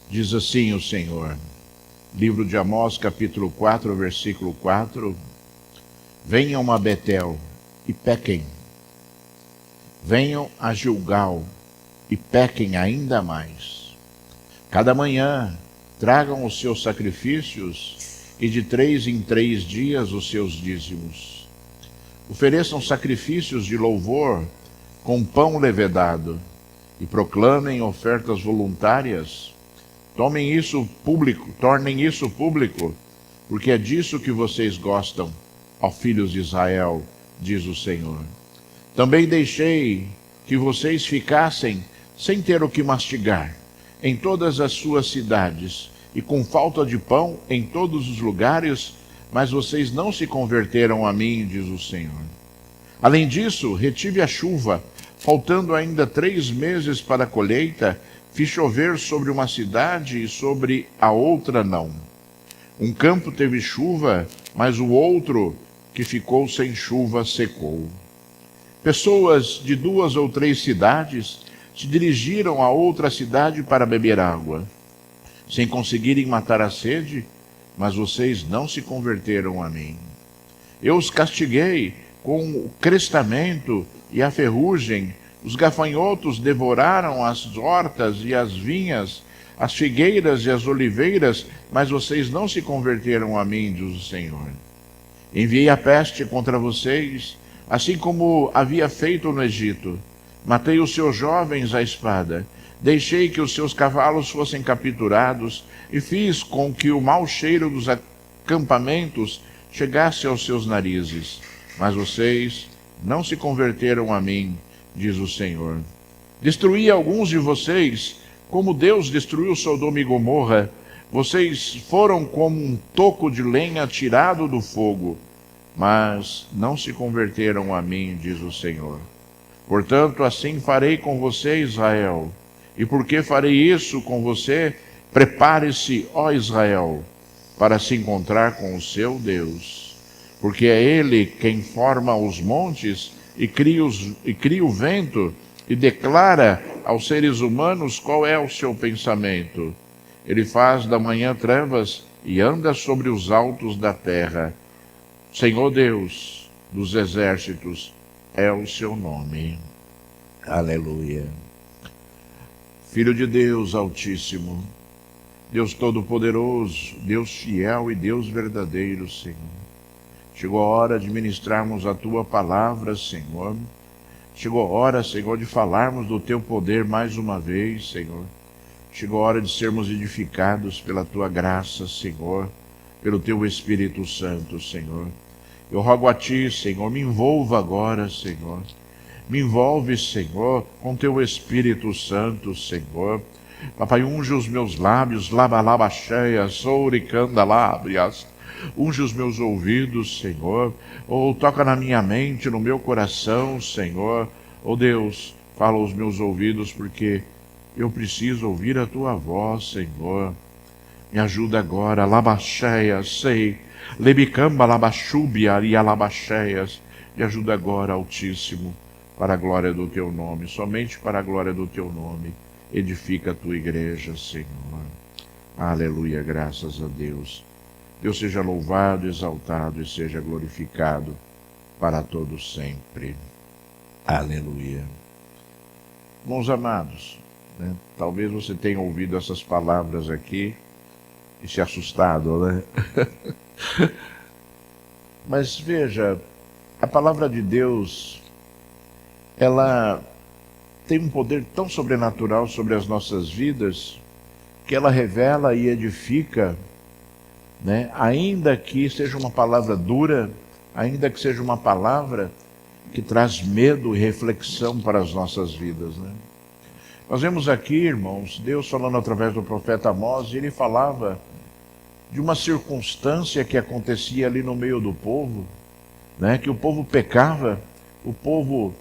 Diz assim o Senhor, livro de Amós, capítulo 4, versículo 4: Venham a Betel e pequem, venham a Gilgal e pequem ainda mais. Cada manhã tragam os seus sacrifícios e de 3 em 3 dias os seus dízimos. Ofereçam sacrifícios de louvor com pão levedado e proclamem ofertas voluntárias. Tornem isso público, porque é disso que vocês gostam, ó filhos de Israel, diz o Senhor. Também deixei que vocês ficassem sem ter o que mastigar em todas as suas cidades e com falta de pão em todos os lugares, mas vocês não se converteram a mim, diz o Senhor. Além disso, retive a chuva, faltando ainda 3 meses para a colheita, fiz chover sobre uma cidade e sobre a outra não. Um campo teve chuva, mas o outro, que ficou sem chuva, secou. Pessoas de 2 ou 3 cidades se dirigiram a outra cidade para beber água, sem conseguirem matar a sede, mas vocês não se converteram a mim. Eu os castiguei com o crestamento e a ferrugem. Os gafanhotos devoraram as hortas e as vinhas, as figueiras e as oliveiras, mas vocês não se converteram a mim, diz o Senhor. Enviei a peste contra vocês, assim como havia feito no Egito. Matei os seus jovens à espada, deixei que os seus cavalos fossem capturados e fiz com que o mau cheiro dos acampamentos chegasse aos seus narizes. Mas vocês não se converteram a mim, diz o Senhor. Destruí alguns de vocês, como Deus destruiu Sodoma e Gomorra. Vocês foram como um toco de lenha tirado do fogo, mas não se converteram a mim, diz o Senhor. Portanto, assim farei com você, Israel. E porque farei isso com você, prepare-se, ó Israel, para se encontrar com o seu Deus. Porque é Ele quem forma os montes e cria o vento e declara aos seres humanos qual é o seu pensamento. Ele faz da manhã trevas e anda sobre os altos da terra. Senhor Deus dos exércitos é o seu nome. Aleluia. Filho de Deus Altíssimo, Deus Todo-Poderoso, Deus fiel e Deus verdadeiro, Senhor. Chegou a hora de ministrarmos a Tua palavra, Senhor. Chegou a hora, Senhor, de falarmos do Teu poder mais uma vez, Senhor. Chegou a hora de sermos edificados pela Tua graça, Senhor, pelo Teu Espírito Santo, Senhor. Eu rogo a Ti, Senhor, me envolva agora, Senhor. Me envolve, Senhor, com Teu Espírito Santo, Senhor. Papai, unge os meus lábios, labalabacheias, souricandalábrias. Unge os meus ouvidos, Senhor. Toca na minha mente, no meu coração, Senhor. Deus, fala aos meus ouvidos, porque eu preciso ouvir a Tua voz, Senhor. Me ajuda agora, labacheias, sei. Lebicamba, labachúbia e alabacheias. Me ajuda agora, Altíssimo, para a glória do Teu nome. Somente para a glória do Teu nome. Edifica a Tua igreja, Senhor. Aleluia, graças a Deus. Deus seja louvado, exaltado e seja glorificado para todos sempre. Aleluia. Irmãos amados, talvez você tenha ouvido essas palavras aqui e se assustado, né? Mas veja, a palavra de Deus, ela tem um poder tão sobrenatural sobre as nossas vidas, que ela revela e edifica, ainda que seja uma palavra dura, ainda que seja uma palavra que traz medo e reflexão para as nossas vidas. Nós vemos aqui, irmãos, Deus falando através do profeta Amós, e ele falava de uma circunstância que acontecia ali no meio do povo, que o povo pecava, o povo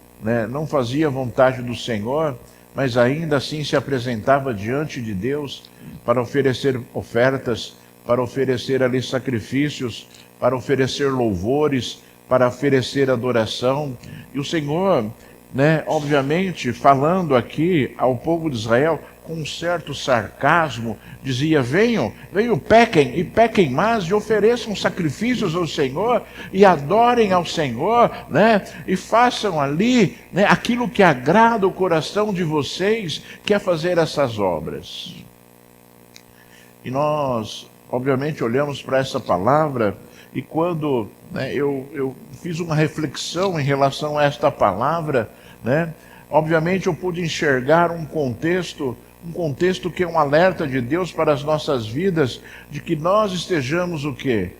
não fazia a vontade do Senhor, mas ainda assim se apresentava diante de Deus para oferecer ofertas, para oferecer ali sacrifícios, para oferecer louvores, para oferecer adoração. E o Senhor, né, obviamente, falando aqui ao povo de Israel com um certo sarcasmo, dizia: venham, pequem, e pequem mais, e ofereçam sacrifícios ao Senhor, e adorem ao Senhor, né, e façam ali, né, aquilo que agrada o coração de vocês, que é fazer essas obras. E nós, obviamente, olhamos para essa palavra, e quando, né, eu fiz uma reflexão em relação a esta palavra, né, obviamente eu pude enxergar um contexto que é um alerta de Deus para as nossas vidas, de que nós estejamos o quê?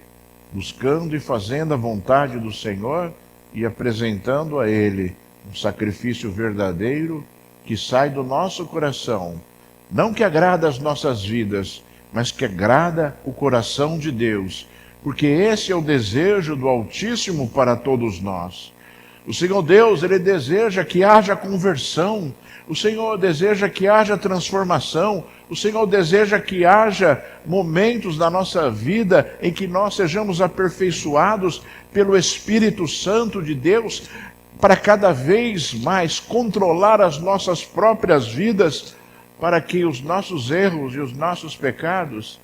Buscando e fazendo a vontade do Senhor e apresentando a Ele um sacrifício verdadeiro que sai do nosso coração, não que agrada as nossas vidas, mas que agrada o coração de Deus, porque esse é o desejo do Altíssimo para todos nós. O Senhor Deus, Ele deseja que haja conversão, o Senhor deseja que haja transformação, o Senhor deseja que haja momentos na nossa vida em que nós sejamos aperfeiçoados pelo Espírito Santo de Deus, para cada vez mais controlar as nossas próprias vidas, para que os nossos erros e os nossos pecados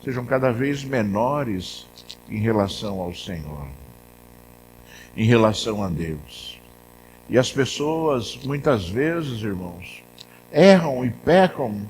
sejam cada vez menores em relação ao Senhor, em relação a Deus. E as pessoas, muitas vezes, irmãos, erram e pecam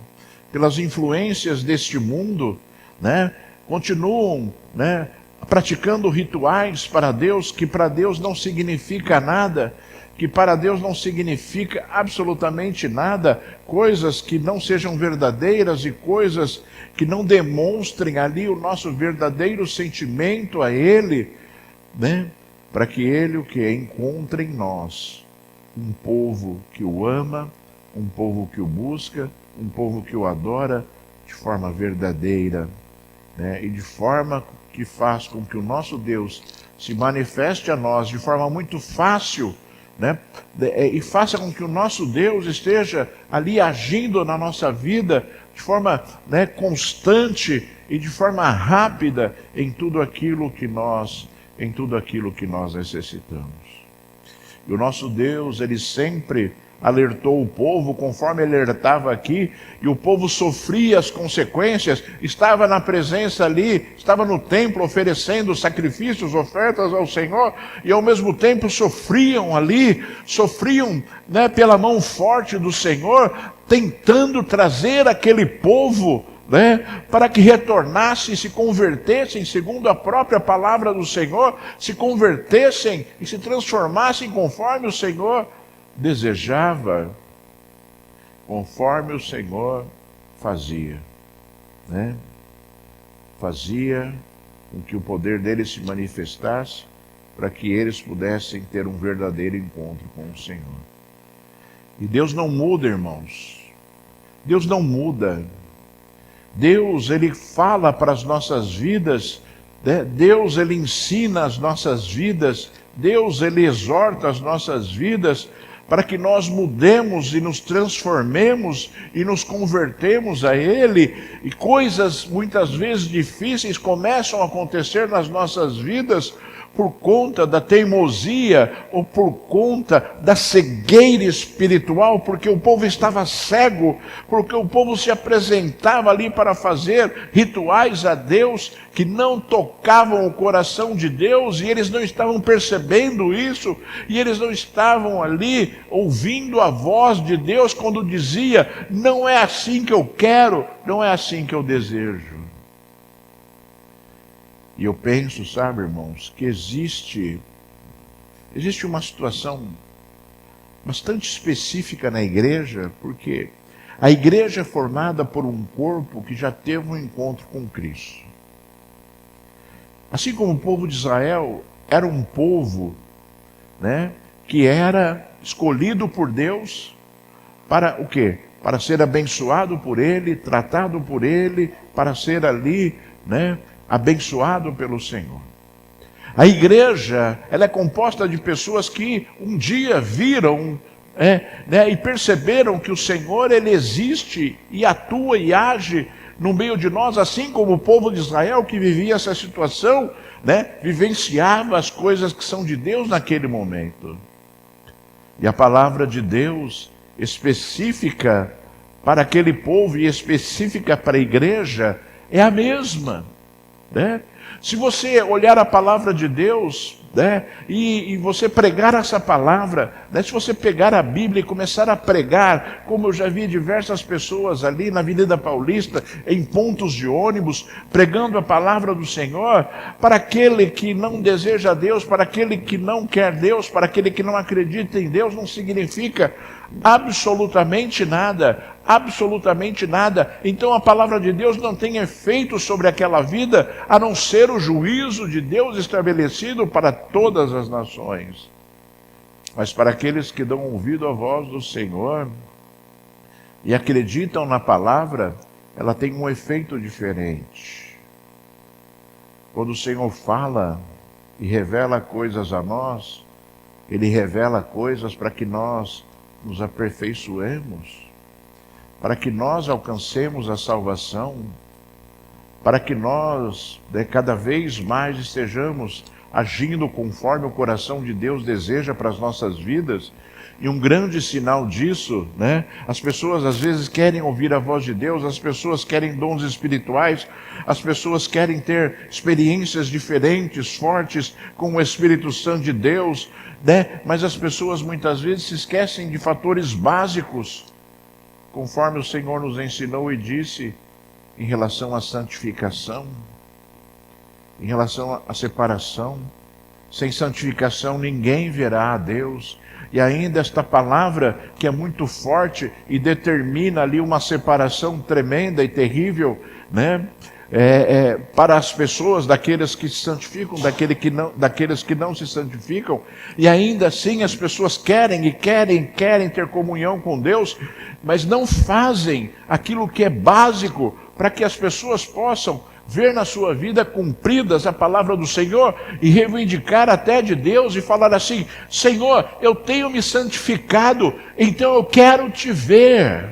pelas influências deste mundo, né? Continuam, né, praticando rituais para Deus, que para Deus não significa nada, que para Deus não significa absolutamente nada, coisas que não sejam verdadeiras e coisas que não demonstrem ali o nosso verdadeiro sentimento a Ele, né? Para que Ele o que encontre em nós um povo que o ama, um povo que o busca, um povo que o adora de forma verdadeira, né? E de forma que faz com que o nosso Deus se manifeste a nós de forma muito fácil, né? E faça com que o nosso Deus esteja ali agindo na nossa vida de forma, né, constante e de forma rápida em tudo aquilo que nós necessitamos. E o nosso Deus, Ele sempre alertou o povo, conforme ele alertava aqui, e o povo sofria as consequências, estava na presença ali, estava no templo oferecendo sacrifícios, ofertas ao Senhor, e ao mesmo tempo sofriam ali, né, pela mão forte do Senhor, tentando trazer aquele povo, né, para que retornassem e se convertessem, segundo a própria palavra do Senhor, se convertessem e se transformassem conforme o Senhor desejava, conforme o Senhor fazia, né? Fazia com que o poder dele se manifestasse, para que eles pudessem ter um verdadeiro encontro com o Senhor. E Deus não muda, irmãos. Deus não muda. Deus, Ele fala para as nossas vidas, né? Deus, Ele ensina as nossas vidas, Deus, Ele exorta as nossas vidas, para que nós mudemos e nos transformemos e nos convertemos a Ele, e coisas muitas vezes difíceis começam a acontecer nas nossas vidas por conta da teimosia ou por conta da cegueira espiritual, porque o povo estava cego, porque o povo se apresentava ali para fazer rituais a Deus que não tocavam o coração de Deus, e eles não estavam percebendo isso, e eles não estavam ali ouvindo a voz de Deus quando dizia: não é assim que eu quero, não é assim que eu desejo. E eu penso, sabe, irmãos, que existe uma situação bastante específica na igreja, porque a igreja é formada por um corpo que já teve um encontro com Cristo. Assim como o povo de Israel era um povo, né, que era escolhido por Deus para o quê? Para ser abençoado por Ele, tratado por Ele, para ser ali, né, abençoado pelo Senhor. A igreja, ela é composta de pessoas que um dia viram, né, e perceberam que o Senhor, Ele existe e atua e age no meio de nós, assim como o povo de Israel que vivia essa situação, né, vivenciava as coisas que são de Deus naquele momento. E a palavra de Deus específica para aquele povo e específica para a igreja é a mesma, né? Se você olhar a palavra de Deus, né, e você pregar essa palavra, né, se você pegar a Bíblia e começar a pregar, como eu já vi diversas pessoas ali na Avenida Paulista, em pontos de ônibus, pregando a palavra do Senhor, para aquele que não deseja Deus, para aquele que não quer Deus, para aquele que não acredita em Deus, não significa absolutamente nada, absolutamente nada. Então a palavra de Deus não tem efeito sobre aquela vida, a não ser o juízo de Deus estabelecido para todas as nações. Mas para aqueles que dão ouvido à voz do Senhor e acreditam na palavra, ela tem um efeito diferente. Quando o Senhor fala e revela coisas a nós, Ele revela coisas para que nós nos aperfeiçoemos, para que nós alcancemos a salvação, para que nós, cada vez mais estejamos agindo conforme o coração de Deus deseja para as nossas vidas. E um grande sinal disso, né? As pessoas às vezes querem ouvir a voz de Deus, as pessoas querem dons espirituais, as pessoas querem ter experiências diferentes, fortes com o Espírito Santo de Deus, né? Mas as pessoas muitas vezes se esquecem de fatores básicos, conforme o Senhor nos ensinou e disse, em relação à santificação, em relação à separação. Sem santificação ninguém verá a Deus. E ainda esta palavra que é muito forte e determina ali uma separação tremenda e terrível, né? Para as pessoas, daqueles que se santificam, daqueles que não se santificam. E ainda assim as pessoas querem ter comunhão com Deus, mas não fazem aquilo que é básico para que as pessoas possam ver na sua vida cumpridas a palavra do Senhor e reivindicar até de Deus e falar assim: Senhor, eu tenho me santificado, então eu quero te ver,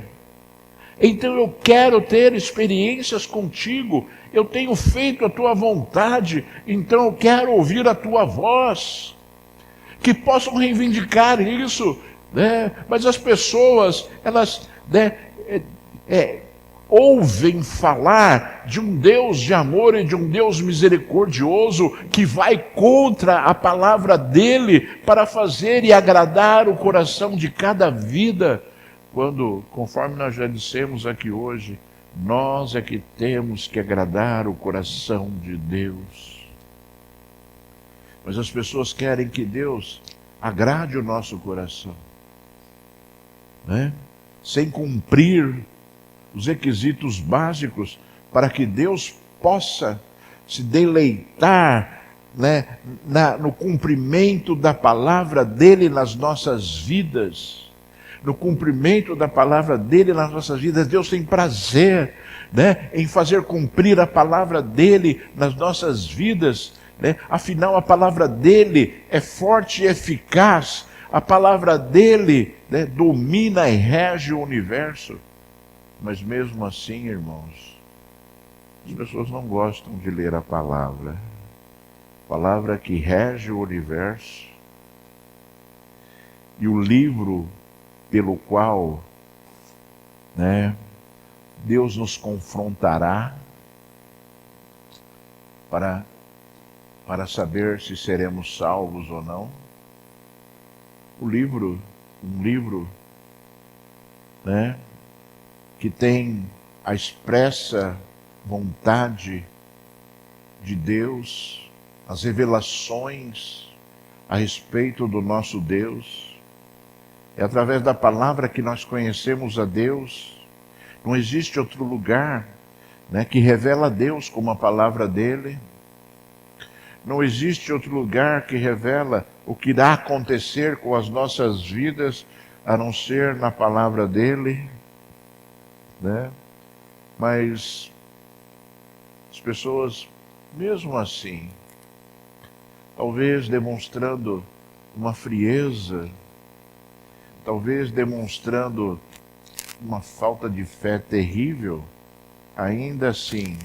então eu quero ter experiências contigo, eu tenho feito a tua vontade, então eu quero ouvir a tua voz. Que possam reivindicar isso, né? Mas as pessoas, elas, né, ouvem falar de um Deus de amor e de um Deus misericordioso que vai contra a palavra dele para fazer e agradar o coração de cada vida, quando, conforme nós já dissemos aqui hoje, nós é que temos que agradar o coração de Deus. Mas as pessoas querem que Deus agrade o nosso coração, né? Sem cumprir os requisitos básicos para que Deus possa se deleitar, né, no cumprimento da palavra dele nas nossas vidas. No cumprimento da palavra dele nas nossas vidas, Deus tem prazer, né, em fazer cumprir a palavra dele nas nossas vidas, né? Afinal, a palavra dele é forte e eficaz. A palavra dele, né, domina e rege o universo. Mas mesmo assim, irmãos, as pessoas não gostam de ler a palavra que rege o universo, e o livro pelo qual, né, Deus nos confrontará para saber se seremos salvos ou não. Um livro, né, que tem a expressa vontade de Deus, as revelações a respeito do nosso Deus. É através da palavra que nós conhecemos a Deus. Não existe outro lugar, né, que revela a Deus como a palavra dele. Não existe outro lugar que revela o que irá acontecer com as nossas vidas, a não ser na palavra dele, né? Mas as pessoas, mesmo assim, talvez demonstrando uma frieza, talvez demonstrando uma falta de fé terrível, ainda assim,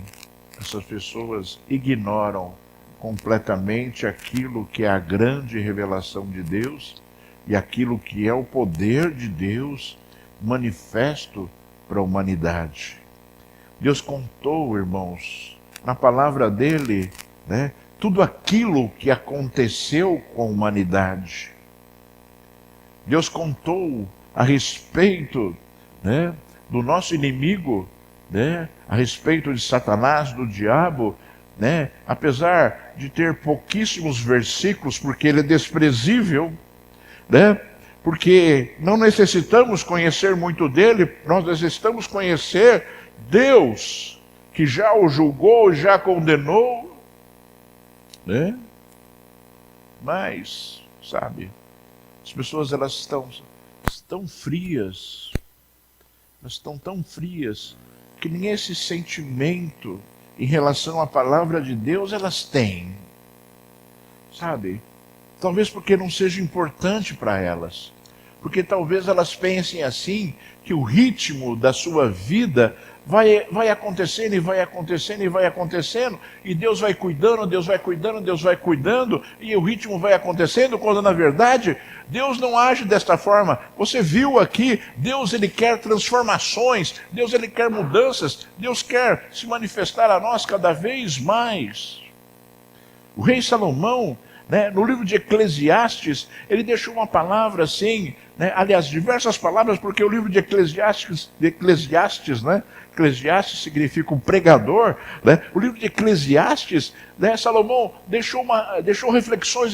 essas pessoas ignoram completamente aquilo que é a grande revelação de Deus, e aquilo que é o poder de Deus manifesto para a humanidade. Deus contou, irmãos, na palavra dele, né, tudo aquilo que aconteceu com a humanidade. Deus contou a respeito, né, do nosso inimigo, né, a respeito de Satanás, do diabo, né, apesar de ter pouquíssimos versículos, porque ele é desprezível, né, porque não necessitamos conhecer muito dele, nós necessitamos conhecer Deus, que já o julgou, já condenou, né? Mas, sabe, as pessoas elas estão frias, elas estão tão frias que nem esse sentimento em relação à palavra de Deus elas têm, sabe? Talvez porque não seja importante para elas, porque talvez elas pensem assim, que o ritmo da sua vida vai acontecendo e vai acontecendo e vai acontecendo, e Deus vai cuidando, Deus vai cuidando, Deus vai cuidando, e o ritmo vai acontecendo, quando na verdade Deus não age desta forma. Você viu aqui, Deus ele quer transformações, Deus ele quer mudanças, Deus quer se manifestar a nós cada vez mais. O rei Salomão, né, no livro de Eclesiastes, ele deixou uma palavra assim, né, aliás, diversas palavras, porque o livro de Eclesiastes, né, Eclesiastes significa um pregador, né, o livro de Eclesiastes, né, Salomão deixou reflexões,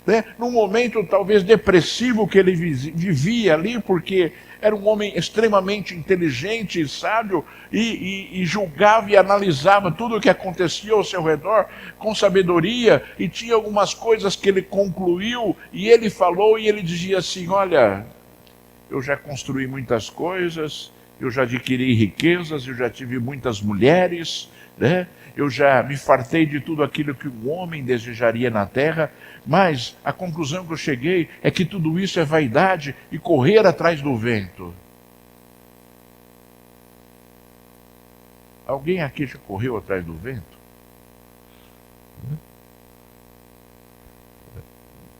né, num momento talvez depressivo que ele vivia ali, porque era um homem extremamente inteligente e sábio, e julgava e analisava tudo o que acontecia ao seu redor com sabedoria, e tinha algumas coisas que ele concluiu, e ele falou, e ele dizia assim: olha, eu já construí muitas coisas, eu já adquiri riquezas, eu já tive muitas mulheres, né? Eu já me fartei de tudo aquilo que um homem desejaria na terra, mas a conclusão que eu cheguei é que tudo isso é vaidade e correr atrás do vento. Alguém aqui já correu atrás do vento?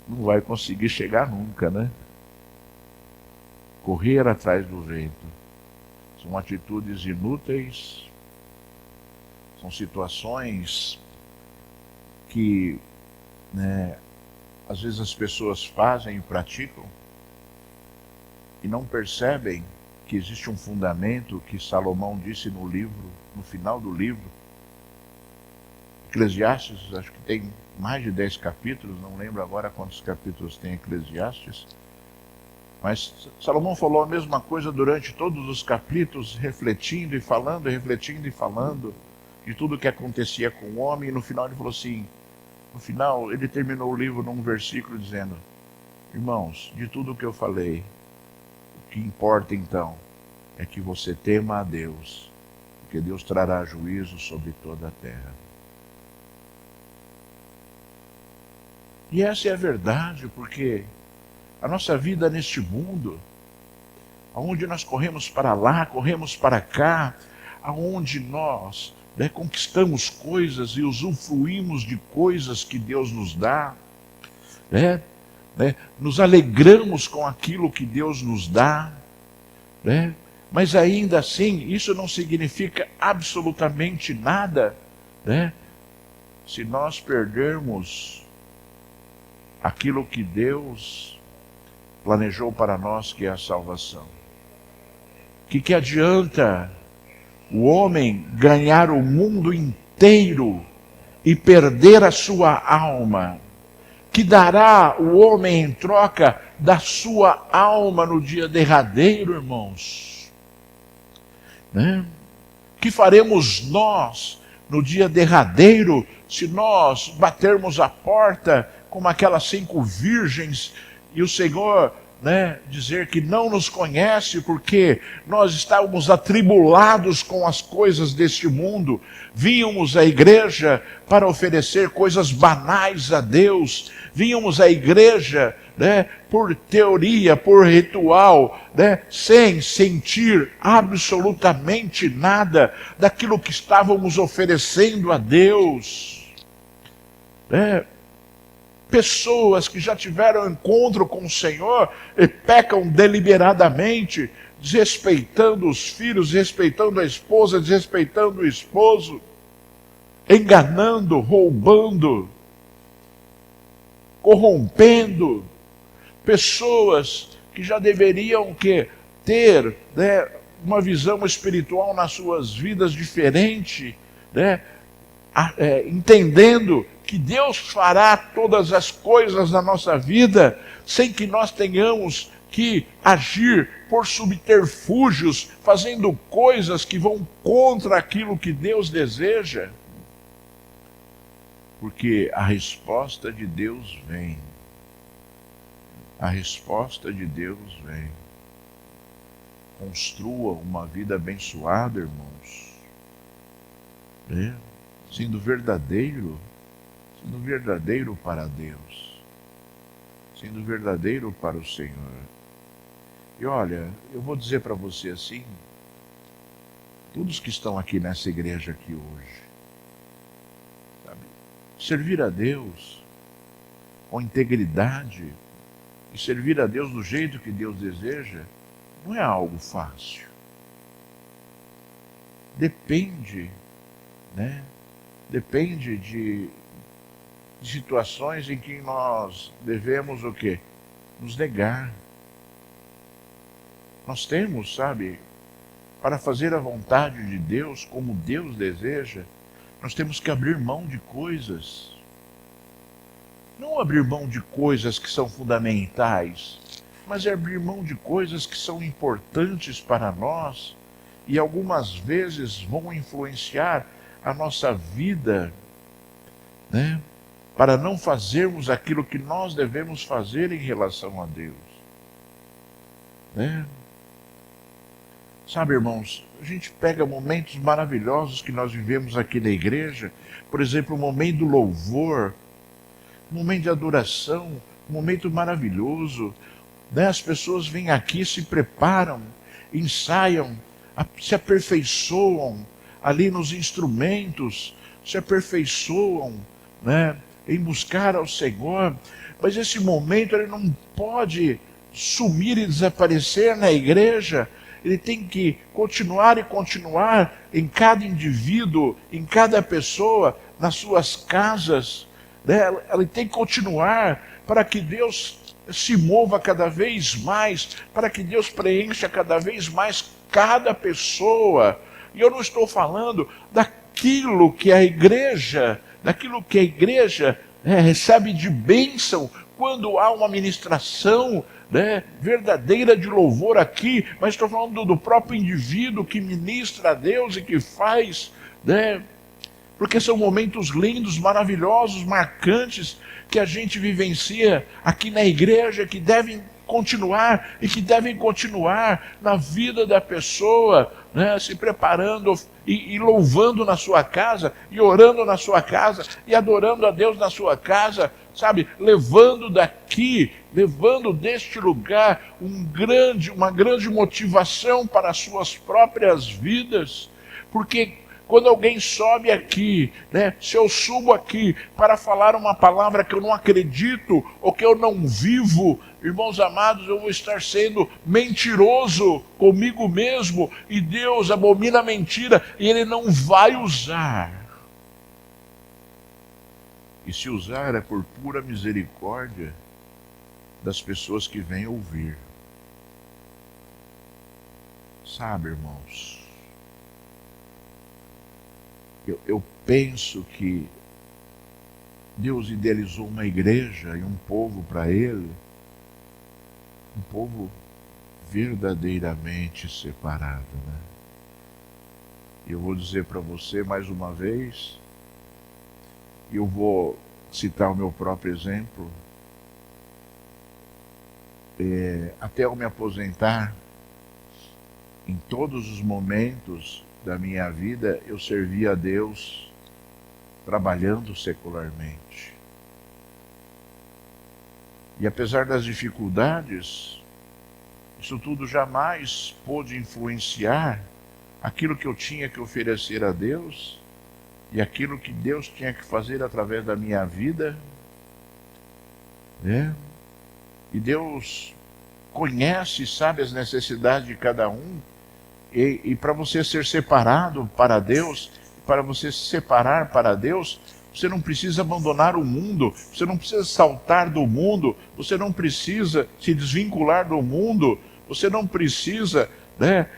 Não vai conseguir chegar nunca, né? Correr atrás do vento. São atitudes inúteis, são situações que, né, às vezes as pessoas fazem e praticam e não percebem que existe um fundamento que Salomão disse no livro, no final do livro. Eclesiastes, acho que tem mais de 10 capítulos, não lembro agora quantos capítulos tem Eclesiastes, mas Salomão falou a mesma coisa durante todos os capítulos, refletindo e falando de tudo que acontecia com o homem, e no final ele falou assim, no final ele terminou o livro num versículo dizendo: irmãos, de tudo que eu falei, o que importa então é que você tema a Deus, porque Deus trará juízo sobre toda a terra. E essa é a verdade, porque a nossa vida neste mundo, onde nós corremos para lá, corremos para cá, aonde nós, né, conquistamos coisas e usufruímos de coisas que Deus nos dá, né, nos alegramos com aquilo que Deus nos dá, né, mas ainda assim isso não significa absolutamente nada, né, se nós perdermos aquilo que Deus planejou para nós, que é a salvação. Que adianta o homem ganhar o mundo inteiro e perder a sua alma? Que dará o homem em troca da sua alma no dia derradeiro, irmãos? Né? Que faremos nós no dia derradeiro se nós batermos a porta como aquelas 5 virgens e o Senhor, né, dizer que não nos conhece porque nós estávamos atribulados com as coisas deste mundo, vínhamos à igreja para oferecer coisas banais a Deus, vínhamos à igreja, né, por teoria, por ritual, né, sem sentir absolutamente nada daquilo que estávamos oferecendo a Deus. Pessoas que já tiveram encontro com o Senhor e pecam deliberadamente, desrespeitando os filhos, desrespeitando a esposa, desrespeitando o esposo, enganando, roubando, corrompendo. Pessoas que já deveriam ter, né, uma visão espiritual nas suas vidas diferente, né, entendendo que Deus fará todas as coisas na nossa vida sem que nós tenhamos que agir por subterfúgios, fazendo coisas que vão contra aquilo que Deus deseja. Porque a resposta de Deus vem. A resposta de Deus vem. Construa uma vida abençoada, irmãos. Sendo verdadeiro para Deus. Sendo verdadeiro para o Senhor. E olha, eu vou dizer para você assim, todos que estão aqui nessa igreja aqui hoje, sabe, servir a Deus com integridade e servir a Deus do jeito que Deus deseja, não é algo fácil. Depende, né? Depende de situações em que nós devemos o quê? Nos negar. Nós temos, sabe, para fazer a vontade de Deus como Deus deseja, nós temos que abrir mão de coisas. Não abrir mão de coisas que são fundamentais, mas abrir mão de coisas que são importantes para nós e algumas vezes vão influenciar a nossa vida, né? Para não fazermos aquilo que nós devemos fazer em relação a Deus, né? Sabe, irmãos, a gente pega momentos maravilhosos que nós vivemos aqui na igreja, por exemplo, o momento do louvor, um momento de adoração, um momento maravilhoso, né? As pessoas vêm aqui, se preparam, ensaiam, se aperfeiçoam ali nos instrumentos, se aperfeiçoam, né, em buscar ao Senhor, mas esse momento ele não pode sumir e desaparecer na igreja. Ele tem que continuar e continuar em cada indivíduo, em cada pessoa, nas suas casas, né? Ele tem que continuar para que Deus se mova cada vez mais, para que Deus preencha cada vez mais cada pessoa. E eu não estou falando daquilo que a igreja recebe de bênção quando há uma ministração, né, verdadeira de louvor aqui, mas estou falando do próprio indivíduo que ministra a Deus e que faz, né, porque são momentos lindos, maravilhosos, marcantes, que a gente vivencia aqui na igreja, que devem continuar e que devem continuar na vida da pessoa, né, se preparando e louvando na sua casa, e orando na sua casa, e adorando a Deus na sua casa, sabe, levando deste lugar uma grande motivação para as suas próprias vidas, porque quando alguém sobe aqui, né, se eu subo aqui para falar uma palavra que eu não acredito ou que eu não vivo, irmãos amados, eu vou estar sendo mentiroso comigo mesmo, e Deus abomina a mentira e Ele não vai usar. E se usar é por pura misericórdia das pessoas que vêm ouvir. Sabe, irmãos, eu penso que Deus idealizou uma igreja e um povo para Ele, um povo verdadeiramente separado, né? Eu vou dizer para você mais uma vez, eu vou citar o meu próprio exemplo. Até eu me aposentar, em todos os momentos da minha vida, eu servi a Deus trabalhando secularmente. E apesar das dificuldades, isso tudo jamais pôde influenciar aquilo que eu tinha que oferecer a Deus e aquilo que Deus tinha que fazer através da minha vida né? E Deus conhece e sabe as necessidades de cada um. E para você ser separado para Deus, para você se separar para Deus, você não precisa abandonar o mundo, você não precisa saltar do mundo, você não precisa se desvincular do mundo, você não precisa, né,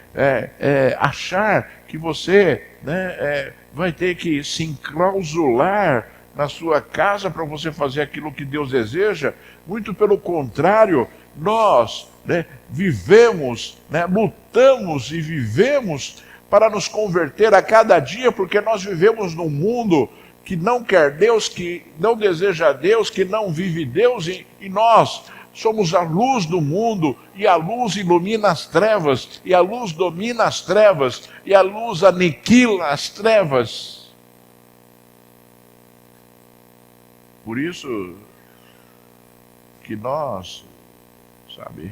achar que você, né, vai ter que se enclausular na sua casa para você fazer aquilo que Deus deseja. Muito pelo contrário, nós, né, vivemos, né, lutamos e vivemos para nos converter a cada dia, porque nós vivemos num mundo que não quer Deus, que não deseja Deus, que não vive Deus, e nós somos a luz do mundo, e a luz ilumina as trevas, e a luz domina as trevas, e a luz aniquila as trevas. Por isso que nós, sabe,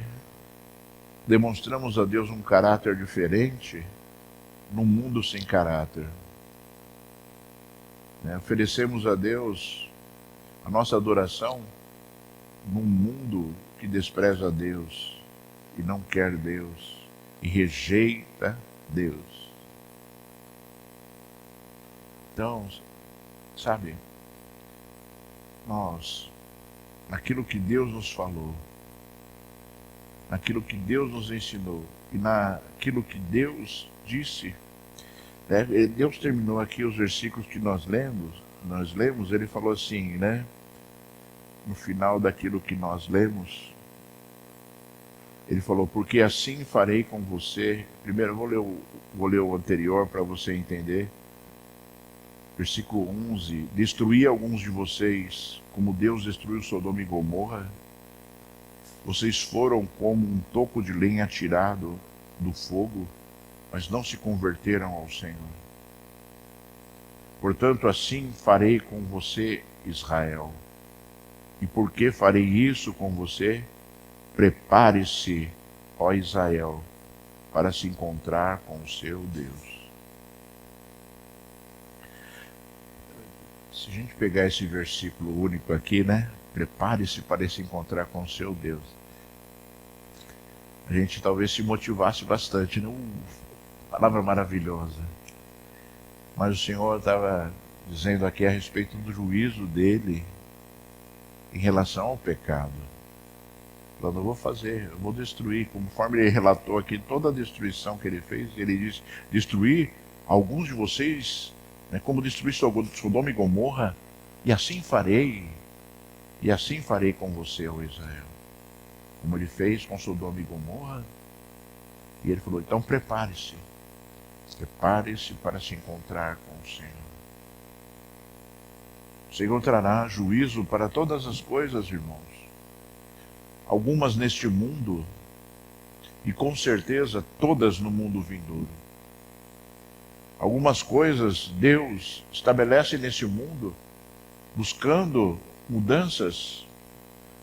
demonstramos a Deus um caráter diferente num mundo sem caráter. Oferecemos a Deus a nossa adoração num mundo que despreza Deus e não quer Deus e rejeita Deus. Então, sabe, nós, naquilo que Deus nos falou, naquilo que Deus nos ensinou e naquilo que Deus disse, né? Deus terminou aqui os versículos que nós lemos, ele falou assim, né? No final daquilo que nós lemos, ele falou, porque assim farei com você. Primeiro vou ler o anterior para você entender. Versículo 11, destruí alguns de vocês, como Deus destruiu Sodoma e Gomorra. Vocês foram como um toco de lenha tirado do fogo, mas não se converteram ao Senhor. Portanto, assim farei com você, Israel. E por que farei isso com você? Prepare-se, ó Israel, para se encontrar com o seu Deus. Se a gente pegar esse versículo único aqui, né? Prepare-se para se encontrar com o seu Deus. A gente talvez se motivasse bastante, né? Palavra maravilhosa. Mas o Senhor estava dizendo aqui a respeito do juízo dele em relação ao pecado. Falando, eu vou fazer, eu vou destruir, conforme ele relatou aqui, toda a destruição que ele fez, ele disse, destruir alguns de vocês, né, como destruir Sodoma e Gomorra, e assim farei com você, ó Israel. Como ele fez com Sodoma e Gomorra. E ele falou, então prepare-se para se encontrar com o Senhor. O Senhor trará juízo para todas as coisas, irmãos. Algumas neste mundo, e com certeza todas no mundo vindouro. Algumas coisas Deus estabelece nesse mundo, buscando mudanças,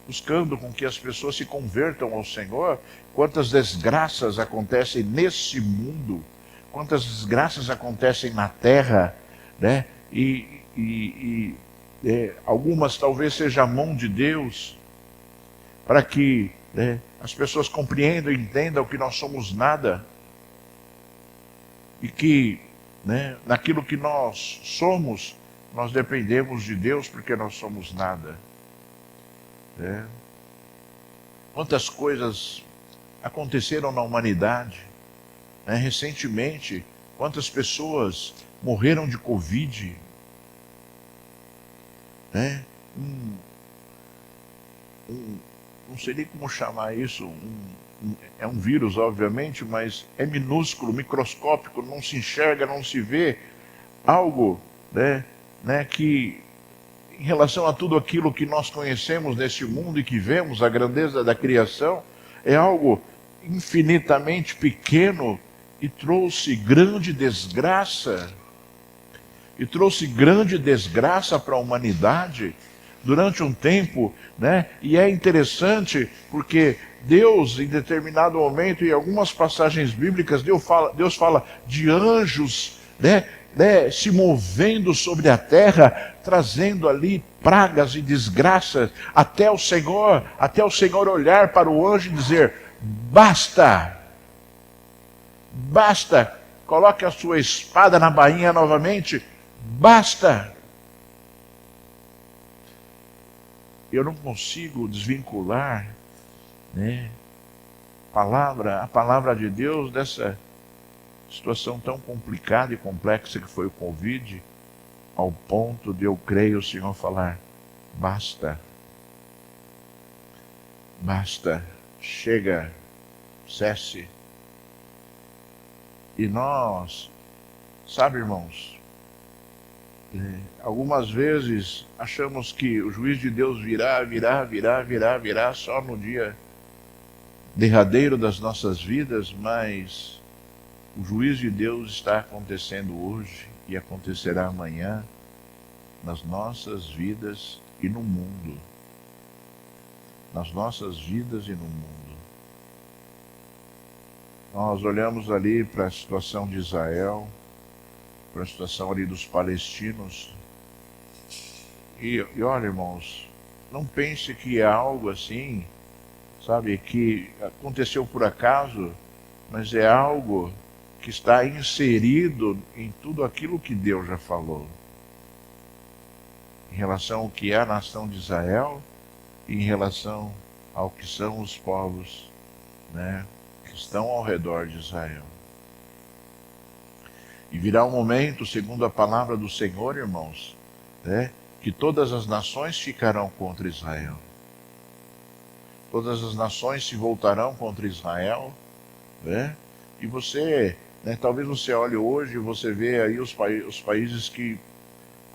buscando com que as pessoas se convertam ao Senhor. Quantas desgraças acontecem nesse mundo, quantas desgraças acontecem na terra, né? Algumas talvez seja a mão de Deus, para que, né, as pessoas compreendam e entendam que nós somos nada, e que, né, naquilo que nós somos, nós dependemos de Deus, porque nós somos nada. Quantas coisas aconteceram na humanidade, né? Recentemente, quantas pessoas morreram de Covid, né? Não sei nem como chamar isso, é um vírus, obviamente, mas é minúsculo, microscópico, não se enxerga, não se vê, algo, né, que em relação a tudo aquilo que nós conhecemos neste mundo e que vemos, a grandeza da criação, é algo infinitamente pequeno e trouxe grande desgraça. E trouxe grande desgraça para a humanidade durante um tempo, né? E é interessante porque Deus, em determinado momento, em algumas passagens bíblicas, Deus fala de anjos, né, se movendo sobre a terra, trazendo ali pragas e desgraças, até o Senhor olhar para o anjo e dizer: basta, basta, coloque a sua espada na bainha novamente, basta. Eu não consigo desvincular, a palavra de Deus dessa situação tão complicada e complexa que foi o Covid, ao ponto de eu creio o Senhor falar: basta, basta, chega, cesse. E nós, sabe, irmãos, algumas vezes achamos que o juízo de Deus virá só no dia derradeiro das nossas vidas, mas o juízo de Deus está acontecendo hoje e acontecerá amanhã nas nossas vidas e no mundo. Nas nossas vidas e no mundo. Nós olhamos ali para a situação de Israel, para a situação ali dos palestinos, e olha, irmãos, não pense que é algo assim, sabe, que aconteceu por acaso, mas é algo que está inserido em tudo aquilo que Deus já falou, em relação ao que é a nação de Israel e em relação ao que são os povos, que estão ao redor de Israel. E virá um momento, segundo a palavra do Senhor, irmãos, que todas as nações ficarão contra Israel. Todas as nações se voltarão contra Israel, e você, talvez você olhe hoje e você vê aí os países que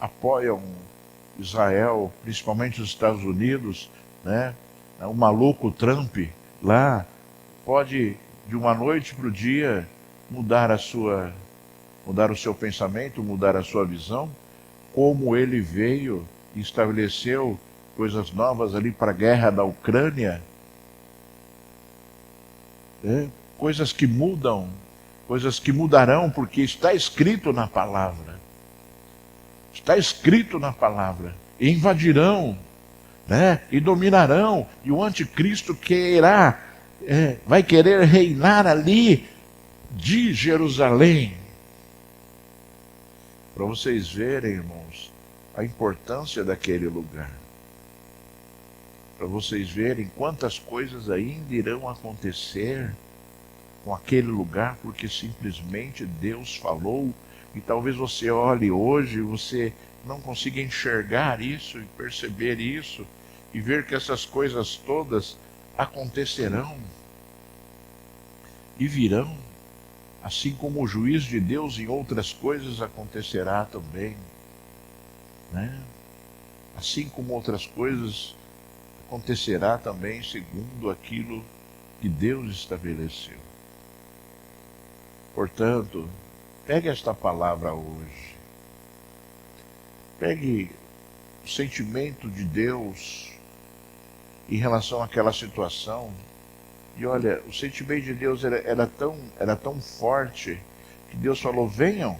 apoiam Israel, principalmente os Estados Unidos, o maluco Trump lá pode de uma noite para o dia mudar o seu pensamento, mudar a sua visão, como ele veio e estabeleceu coisas novas ali para a guerra da Ucrânia, coisas que mudam, coisas que mudarão, porque está escrito na palavra. Está escrito na palavra. E invadirão, e dominarão, e o anticristo vai querer reinar ali de Jerusalém. Para vocês verem, irmãos, a importância daquele lugar. Para vocês verem quantas coisas ainda irão acontecer com aquele lugar, porque simplesmente Deus falou. E talvez você olhe hoje e você não consiga enxergar isso e perceber isso e ver que essas coisas todas acontecerão e virão, assim como o juízo de Deus em outras coisas acontecerá também, assim como outras coisas acontecerá também segundo aquilo que Deus estabeleceu. Portanto, pegue esta palavra hoje, pegue o sentimento de Deus em relação àquela situação. E olha, o sentimento de Deus era tão forte que Deus falou: venham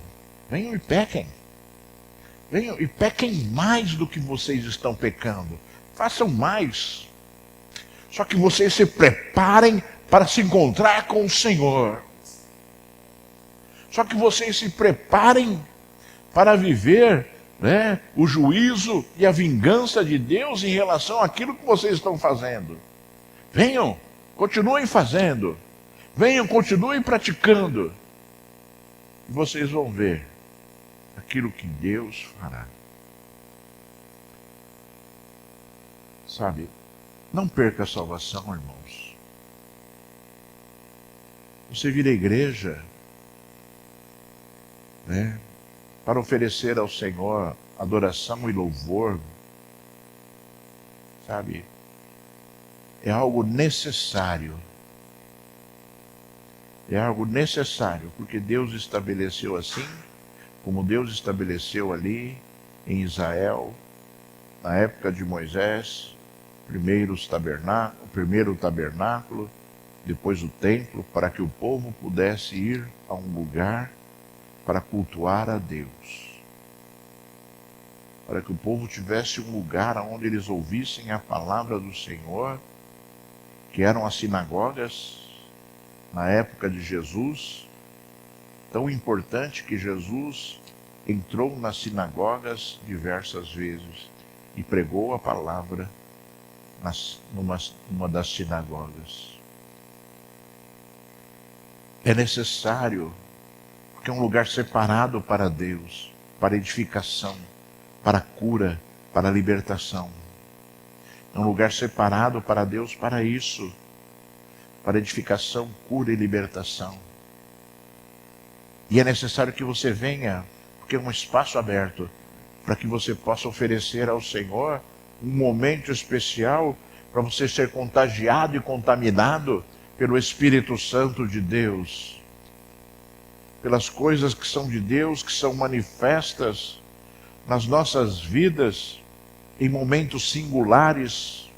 e pequem. Venham e pequem mais do que vocês estão pecando. Façam mais. Só que vocês se preparem para se encontrar com o Senhor. Só que vocês se preparem para viver o juízo e a vingança de Deus em relação àquilo que vocês estão fazendo. Venham. Continuem fazendo. Venham, continuem praticando. E vocês vão ver aquilo que Deus fará. Sabe, não perca a salvação, irmãos. Você vir à igreja, para oferecer ao Senhor adoração e louvor, sabe, é algo necessário. É algo necessário, porque Deus estabeleceu assim, como Deus estabeleceu ali em Israel, na época de Moisés, primeiro o tabernáculo, depois o templo, para que o povo pudesse ir a um lugar para cultuar a Deus. Para que o povo tivesse um lugar onde eles ouvissem a palavra do Senhor, que eram as sinagogas, na época de Jesus, tão importante que Jesus entrou nas sinagogas diversas vezes e pregou a palavra numa das sinagogas. É necessário, porque é um lugar separado para Deus, para edificação, para cura, para libertação. É um lugar separado para Deus para isso, para edificação, cura e libertação. E é necessário que você venha, porque é um espaço aberto, para que você possa oferecer ao Senhor um momento especial para você ser contagiado e contaminado pelo Espírito Santo de Deus, pelas coisas que são de Deus, que são manifestas nas nossas vidas, em momentos singulares,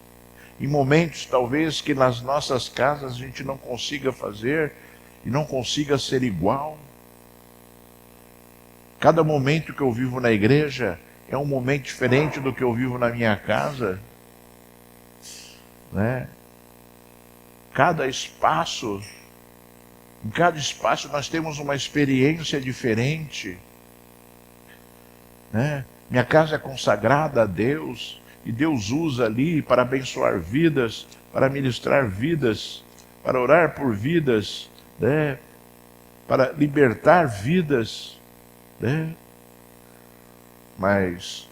em momentos talvez que nas nossas casas a gente não consiga fazer e não consiga ser igual. Cada momento que eu vivo na igreja é um momento diferente do que eu vivo na minha casa, né? Em cada espaço nós temos uma experiência diferente, né? Minha casa é consagrada a Deus e Deus usa ali para abençoar vidas, para ministrar vidas, para orar por vidas, né? Para libertar vidas, né? Mas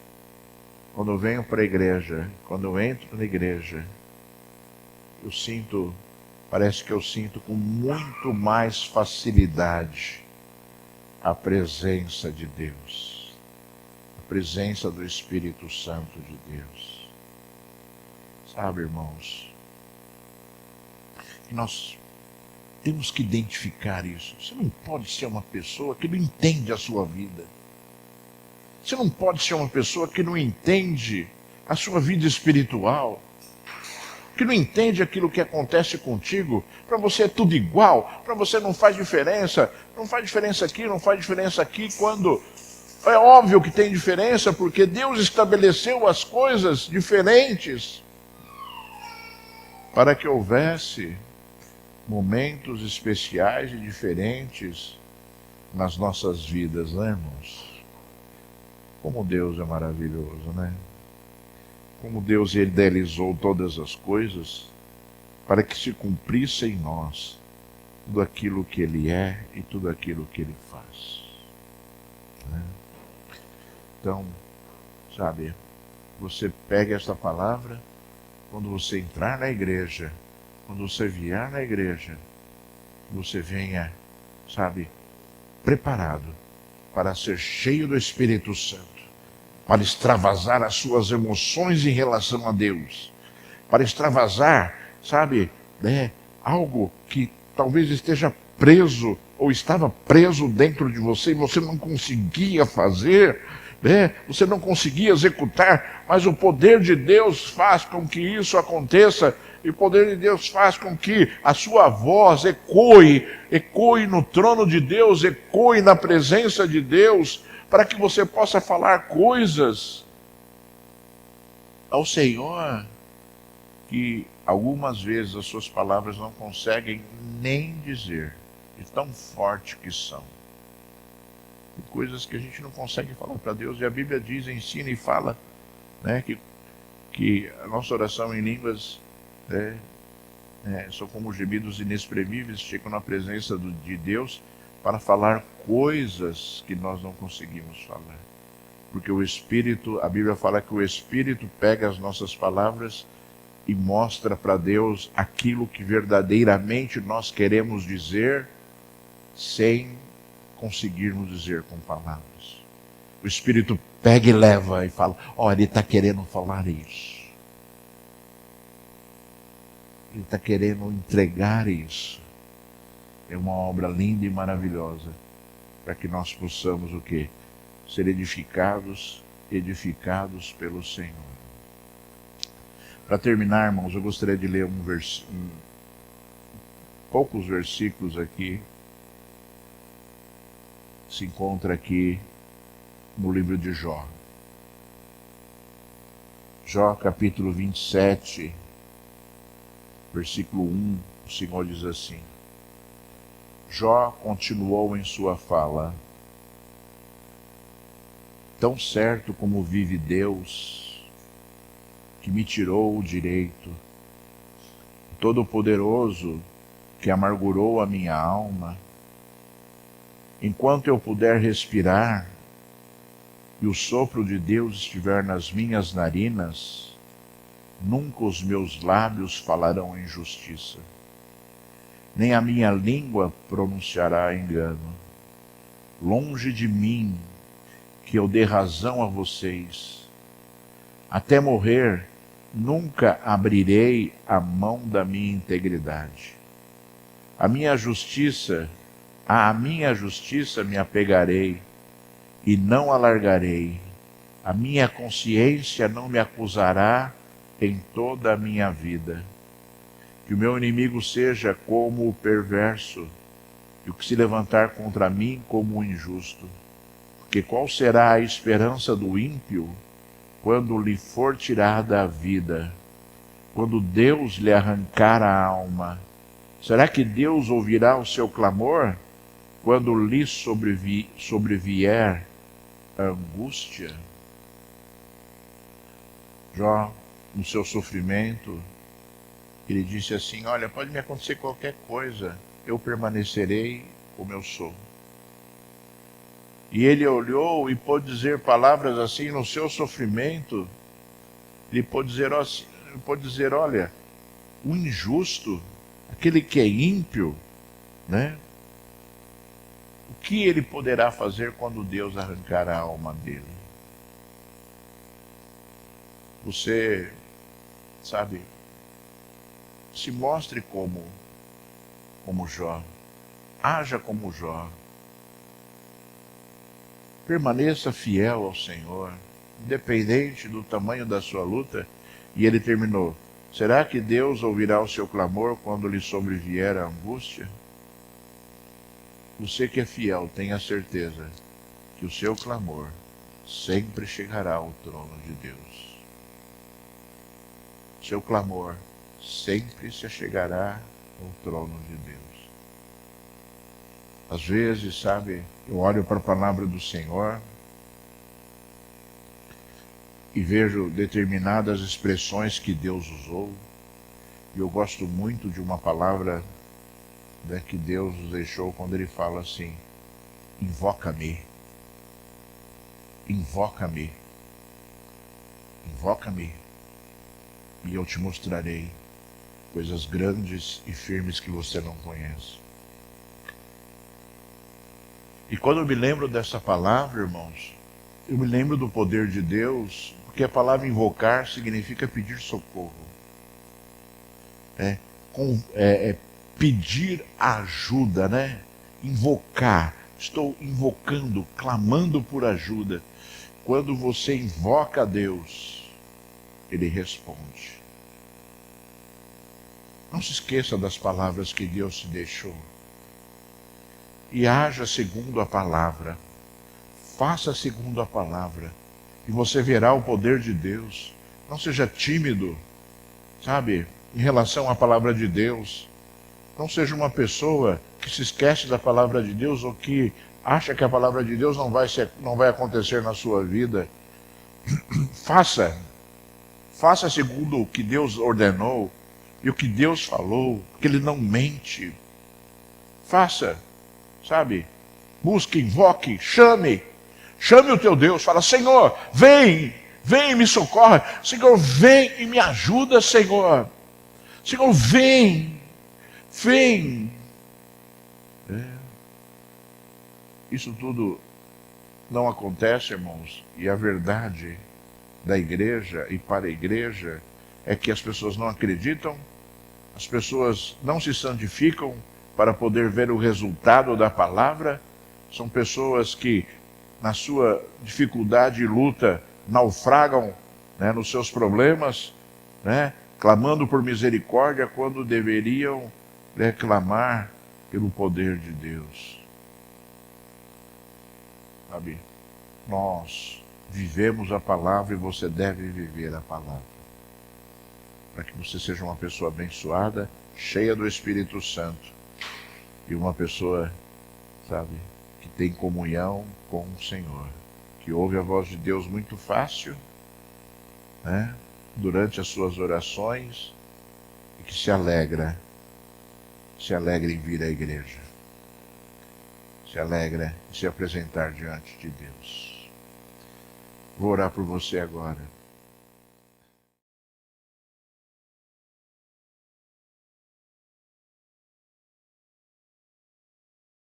quando eu venho para a igreja, quando eu entro na igreja, parece que eu sinto com muito mais facilidade a presença de Deus, a presença do Espírito Santo de Deus. Sabe, irmãos, nós temos que identificar isso. Você não pode ser uma pessoa que não entende a sua vida. Você não pode ser uma pessoa que não entende a sua vida espiritual, que não entende aquilo que acontece contigo. Para você é tudo igual, para você não faz diferença aqui, não faz diferença aqui, quando é óbvio que tem diferença, porque Deus estabeleceu as coisas diferentes para que houvesse momentos especiais e diferentes nas nossas vidas, né, irmãos? Como Deus é maravilhoso, né? Como Deus idealizou todas as coisas para que se cumprisse em nós tudo aquilo que Ele é e tudo aquilo que Ele faz, né? Então, sabe, você pega esta palavra, quando você entrar na igreja, quando você vier na igreja, você venha, sabe, preparado para ser cheio do Espírito Santo, para extravasar as suas emoções em relação a Deus, para extravasar, sabe, né, algo que talvez esteja preso ou estava preso dentro de você e você não conseguia fazer, né? Você não conseguia executar, mas o poder de Deus faz com que isso aconteça, e o poder de Deus faz com que a sua voz ecoe no trono de Deus, ecoe na presença de Deus, para que você possa falar coisas ao Senhor que algumas vezes as suas palavras não conseguem nem dizer, de tão forte que são. Tem coisas que a gente não consegue falar para Deus, e a Bíblia diz, ensina e fala, né, que a nossa oração em línguas, né, são como gemidos inexprimíveis, chegam na presença de Deus para falar coisas que nós não conseguimos falar. Porque o Espírito, a Bíblia fala que o Espírito pega as nossas palavras e mostra para Deus aquilo que verdadeiramente nós queremos dizer sem conseguirmos dizer com palavras. O Espírito pega e leva e fala, ele está querendo falar isso. Ele está querendo entregar isso. É uma obra linda e maravilhosa para que nós possamos o quê? Ser edificados pelo Senhor. Para terminar, irmãos, eu gostaria de ler poucos versículos aqui. se encontra aqui no livro de Jó. Jó capítulo 27, versículo 1, o Senhor diz assim: Jó continuou em sua fala: tão certo como vive Deus, que me tirou o direito, Todo-Poderoso, que amargurou a minha alma, enquanto eu puder respirar e o sopro de Deus estiver nas minhas narinas, nunca os meus lábios falarão injustiça, nem a minha língua pronunciará engano. Longe de mim que eu dê razão a vocês. Até morrer, nunca abrirei a mão da minha integridade. À minha justiça me apegarei e não alargarei. A minha consciência não me acusará em toda a minha vida. Que o meu inimigo seja como o perverso, e o que se levantar contra mim como o injusto. Porque qual será a esperança do ímpio quando lhe for tirada a vida? Quando Deus lhe arrancar a alma? Será que Deus ouvirá o seu clamor quando lhe sobrevier a angústia? Jó, no seu sofrimento, ele disse assim: olha, pode me acontecer qualquer coisa, eu permanecerei como eu sou. E ele olhou e pôde dizer palavras assim no seu sofrimento. Ele pôde dizer, olha, o injusto, aquele que é ímpio, né? O que ele poderá fazer quando Deus arrancar a alma dele? Você, sabe, se mostre como Jó. Haja como Jó. Permaneça fiel ao Senhor, independente do tamanho da sua luta. E ele terminou: será que Deus ouvirá o seu clamor quando lhe sobrevier a angústia? Você que é fiel, tenha certeza que o seu clamor sempre chegará ao trono de Deus. Seu clamor sempre se chegará ao trono de Deus. Às vezes, sabe, eu olho para a palavra do Senhor e vejo determinadas expressões que Deus usou. E eu gosto muito de uma palavra, né, que Deus nos deixou quando Ele fala assim: invoca-me, invoca-me, invoca-me, e eu te mostrarei coisas grandes e firmes que você não conhece. E quando eu me lembro dessa palavra, irmãos, eu me lembro do poder de Deus, porque a palavra invocar significa pedir socorro. Pedir ajuda, né? Invocar. Estou invocando, clamando por ajuda. Quando você invoca a Deus, Ele responde. Não se esqueça das palavras que Deus te deixou. E haja segundo a palavra. Faça segundo a palavra. E você verá o poder de Deus. Não seja tímido, sabe, em relação à palavra de Deus. Não seja uma pessoa que se esquece da palavra de Deus ou que acha que a palavra de Deus não vai acontecer na sua vida. Faça segundo o que Deus ordenou e o que Deus falou, que Ele não mente. Faça, sabe? Busque, invoque, chame o teu Deus. Fala: Senhor, vem e me socorre. Senhor, vem e me ajuda, Senhor. Senhor, vem. Isso tudo não acontece, irmãos, e a verdade da igreja e para a igreja é que as pessoas não acreditam, as pessoas não se santificam para poder ver o resultado da palavra. São pessoas que, na sua dificuldade e luta, naufragam, né, nos seus problemas, né, clamando por misericórdia quando deveriam reclamar pelo poder de Deus. sabe? Nós vivemos a palavra e você deve viver a palavra. Para que você seja uma pessoa abençoada, cheia do Espírito Santo. E uma pessoa, sabe, que tem comunhão com o Senhor. Que ouve a voz de Deus muito fácil, né? Durante as suas orações. E que se alegra em vir à igreja. Se alegra em se apresentar diante de Deus. Vou orar por você agora.